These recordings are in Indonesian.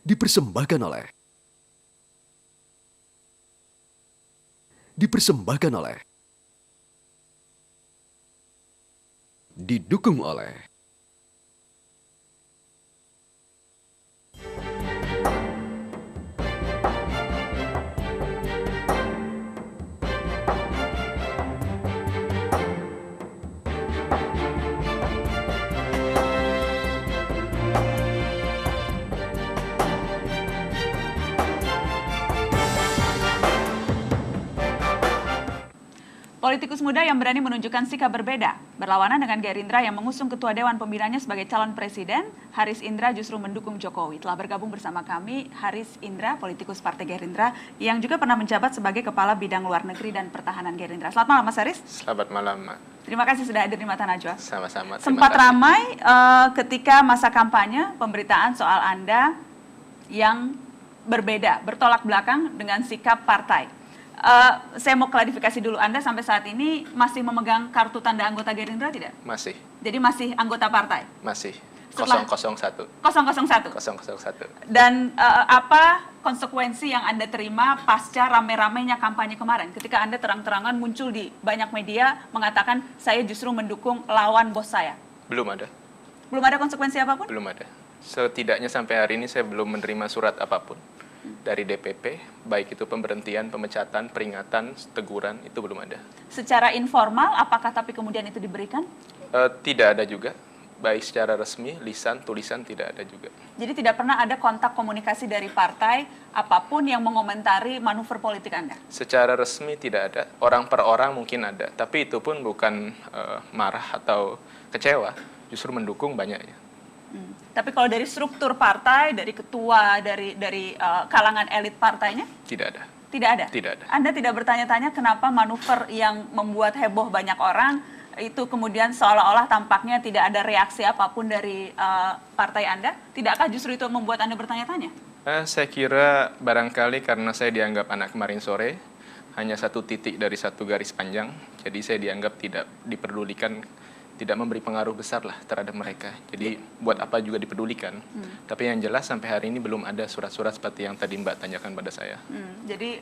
Dipersembahkan oleh Dipersembahkan oleh Didukung oleh Politikus muda yang berani menunjukkan sikap berbeda, berlawanan dengan Gerindra yang mengusung ketua Dewan Pembinanya sebagai calon presiden, Haris Indra justru mendukung Jokowi. Telah bergabung bersama kami Haris Indra, politikus Partai Gerindra, yang juga pernah menjabat sebagai Kepala Bidang Luar Negeri dan Pertahanan Gerindra. Selamat malam, Mas Haris. Selamat malam, Mak. Terima kasih sudah hadir di Mata Najwa. Sama-sama. Sempat ramai ketika masa kampanye pemberitaan soal Anda yang berbeda, bertolak belakang dengan sikap partai. Saya mau klarifikasi dulu, Anda sampai saat ini masih memegang kartu tanda anggota Gerindra tidak? Masih. Jadi masih anggota partai? Masih. Setelah 001. 001. 001. Dan apa konsekuensi yang Anda terima pasca rame-ramenya kampanye kemarin? Ketika Anda terang-terangan muncul di banyak media mengatakan saya justru mendukung lawan bos saya. Belum ada. Belum ada konsekuensi apapun? Belum ada. Setidaknya sampai hari ini saya belum menerima surat apapun dari DPP, baik itu pemberhentian, pemecatan, peringatan, teguran, itu belum ada. Secara informal, apakah tapi kemudian itu diberikan? Tidak ada juga, baik secara resmi, lisan, tulisan tidak ada juga. Jadi tidak pernah ada kontak komunikasi dari partai apapun yang mengomentari manuver politik Anda? Secara resmi tidak ada, orang per orang mungkin ada, tapi itu pun bukan marah atau kecewa, justru mendukung banyaknya. Tapi kalau dari struktur partai, dari ketua, dari kalangan elit partainya? Tidak ada. Tidak ada? Tidak ada. Anda tidak bertanya-tanya kenapa manuver yang membuat heboh banyak orang, itu kemudian seolah-olah tampaknya tidak ada reaksi apapun dari partai Anda? Tidakkah justru itu membuat Anda bertanya-tanya? Saya kira barangkali karena saya dianggap anak kemarin sore, hanya satu titik dari satu garis panjang, jadi saya dianggap tidak diperdulikan, tidak memberi pengaruh besar lah terhadap mereka. Jadi buat apa juga dipedulikan. Tapi yang jelas sampai hari ini belum ada surat-surat seperti yang tadi Mbak tanyakan pada saya. Jadi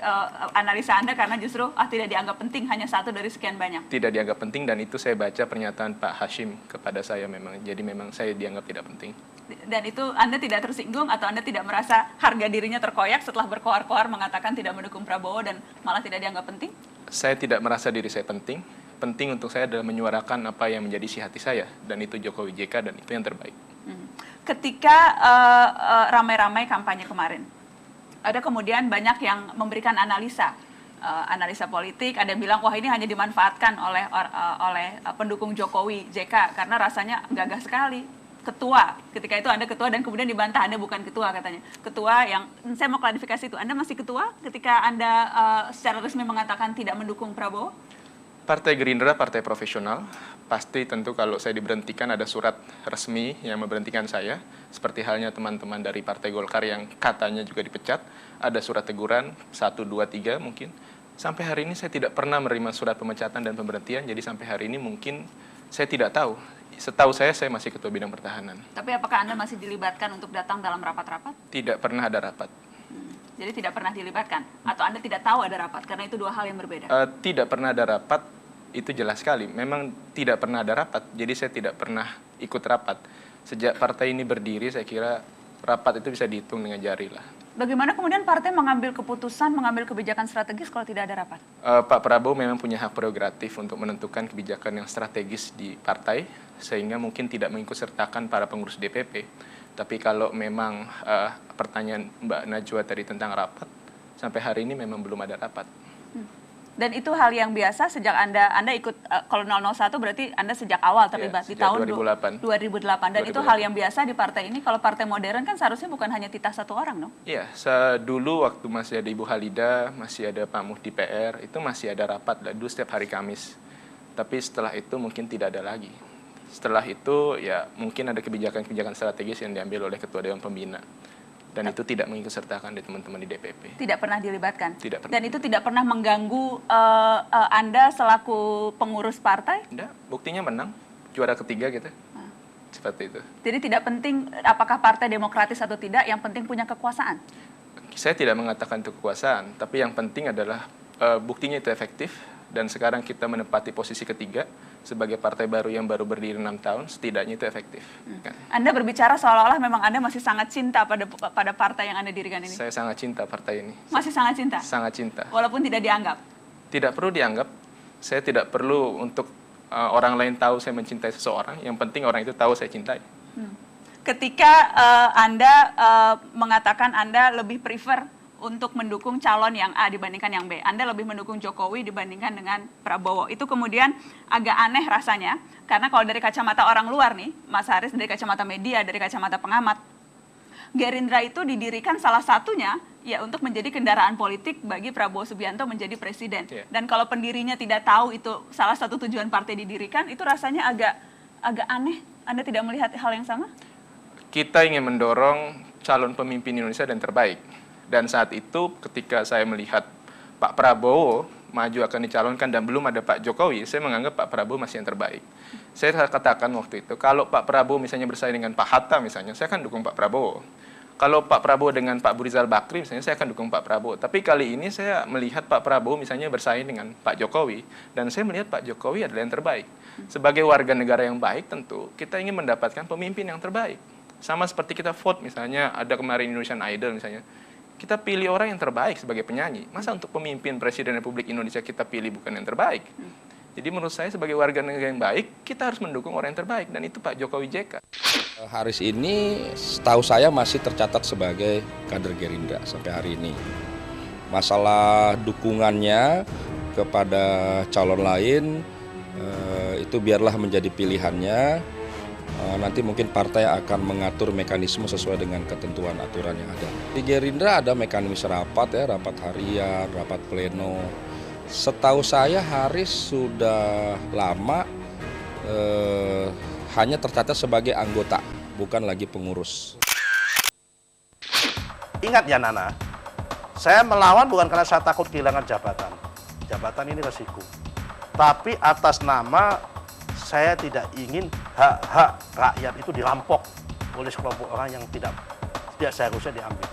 analisa Anda karena justru tidak dianggap penting, hanya satu dari sekian banyak. Tidak dianggap penting, dan itu saya baca pernyataan Pak Hashim kepada saya memang. Jadi memang saya dianggap tidak penting. Dan itu Anda tidak tersinggung atau Anda tidak merasa harga dirinya terkoyak setelah berkoar-koar mengatakan tidak mendukung Prabowo dan malah tidak dianggap penting? Saya tidak merasa diri saya penting. Penting untuk saya adalah menyuarakan apa yang menjadi isi hati saya, dan itu Jokowi JK, dan itu yang terbaik. Ketika ramai-ramai kampanye kemarin, ada kemudian banyak yang memberikan analisa politik. Ada yang bilang wah ini hanya dimanfaatkan oleh pendukung Jokowi JK karena rasanya gagah sekali. Ketua, ketika itu Anda ketua dan kemudian dibantah Anda bukan ketua katanya. Ketua yang, saya mau klarifikasi itu, Anda masih ketua ketika Anda secara resmi mengatakan tidak mendukung Prabowo? Partai Gerindra, partai profesional, pasti tentu kalau saya diberhentikan ada surat resmi yang memberhentikan saya, seperti halnya teman-teman dari Partai Golkar yang katanya juga dipecat, ada surat teguran, 1, 2, 3 mungkin. Sampai hari ini saya tidak pernah menerima surat pemecatan dan pemberhentian, jadi sampai hari ini mungkin saya tidak tahu. Setahu saya masih Ketua Bidang Pertahanan. Tapi apakah Anda masih dilibatkan untuk datang dalam rapat-rapat? Tidak pernah ada rapat. Jadi tidak pernah dilibatkan? Atau Anda tidak tahu ada rapat? Karena itu dua hal yang berbeda. Tidak pernah ada rapat, itu jelas sekali. Memang tidak pernah ada rapat, jadi saya tidak pernah ikut rapat. Sejak partai ini berdiri, saya kira rapat itu bisa dihitung dengan jari lah. Bagaimana kemudian partai mengambil keputusan, mengambil kebijakan strategis kalau tidak ada rapat? Pak Prabowo memang punya hak prerogatif untuk menentukan kebijakan yang strategis di partai, sehingga mungkin tidak mengikutsertakan para pengurus DPP. Tapi kalau memang pertanyaan Mbak Najwa tadi tentang rapat, sampai hari ini memang belum ada rapat. Dan itu hal yang biasa sejak Anda ikut, kalau 001 berarti Anda sejak awal terlibat di tahun 2008. 2008. Dan 2008. Itu hal yang biasa di partai ini. Kalau partai modern kan seharusnya bukan hanya titah satu orang, no? Iya, dulu waktu masih ada Ibu Halida, masih ada Pak Muhdi PR, itu masih ada rapat dulu setiap hari Kamis. Tapi setelah itu mungkin tidak ada lagi. Setelah itu ya mungkin ada kebijakan-kebijakan strategis yang diambil oleh Ketua Dewan Pembina. Dan itu tidak mengikutsertakan di teman-teman di DPP. Tidak pernah dilibatkan? Tidak pernah. Dan itu tidak pernah mengganggu Anda selaku pengurus partai? Tidak, buktinya menang, juara ketiga gitu. Seperti itu. Jadi tidak penting apakah partai demokratis atau tidak, yang penting punya kekuasaan. Saya tidak mengatakan itu kekuasaan, tapi yang penting adalah buktinya itu efektif, dan sekarang kita menempati posisi ketiga sebagai partai baru yang baru berdiri 6 tahun, setidaknya itu efektif. Kan? Anda berbicara seolah-olah memang Anda masih sangat cinta pada partai yang Anda dirikan ini. Saya sangat cinta partai ini. Masih sangat cinta? Sangat cinta. Walaupun tidak dianggap? Tidak perlu dianggap, saya tidak perlu untuk orang lain tahu saya mencintai seseorang, yang penting orang itu tahu saya cintai. Ketika Anda mengatakan Anda lebih prefer untuk mendukung calon yang A dibandingkan yang B, Anda lebih mendukung Jokowi dibandingkan dengan Prabowo, itu kemudian agak aneh rasanya, karena kalau dari kacamata orang luar nih, Mas Haris, dari kacamata media, dari kacamata pengamat, Gerindra itu didirikan salah satunya ya untuk menjadi kendaraan politik bagi Prabowo Subianto menjadi presiden. Dan kalau pendirinya tidak tahu itu salah satu tujuan partai didirikan, itu rasanya agak aneh. Anda tidak melihat hal yang sama? Kita ingin mendorong calon pemimpin Indonesia dan terbaik. Dan saat itu ketika saya melihat Pak Prabowo maju akan dicalonkan dan belum ada Pak Jokowi, saya menganggap Pak Prabowo masih yang terbaik. Saya katakan waktu itu, kalau Pak Prabowo misalnya bersaing dengan Pak Hatta misalnya, saya akan dukung Pak Prabowo. Kalau Pak Prabowo dengan Pak Burizal Bakri misalnya, saya akan dukung Pak Prabowo. Tapi kali ini saya melihat Pak Prabowo misalnya bersaing dengan Pak Jokowi, dan saya melihat Pak Jokowi adalah yang terbaik. Sebagai warga negara yang baik tentu, kita ingin mendapatkan pemimpin yang terbaik. Sama seperti kita vote misalnya, ada kemarin Indonesian Idol misalnya, kita pilih orang yang terbaik sebagai penyanyi. Masa untuk pemimpin Presiden Republik Indonesia kita pilih bukan yang terbaik? Jadi menurut saya sebagai warga negara yang baik, kita harus mendukung orang yang terbaik, dan itu Pak Jokowi JK. Haris ini setahu saya masih tercatat sebagai kader Gerindra sampai hari ini. Masalah dukungannya kepada calon lain, itu biarlah menjadi pilihannya. Nanti mungkin partai akan mengatur mekanisme sesuai dengan ketentuan aturan yang ada. Di Gerindra ada mekanisme rapat ya, rapat harian, rapat pleno. Setahu saya Haris sudah lama hanya tercatat sebagai anggota, bukan lagi pengurus. Ingat ya Nana, saya melawan bukan karena saya takut kehilangan jabatan. Jabatan ini resiko. Tapi atas nama saya tidak ingin hak-hak rakyat itu dirampok oleh sekelompok orang yang tidak seharusnya diambil.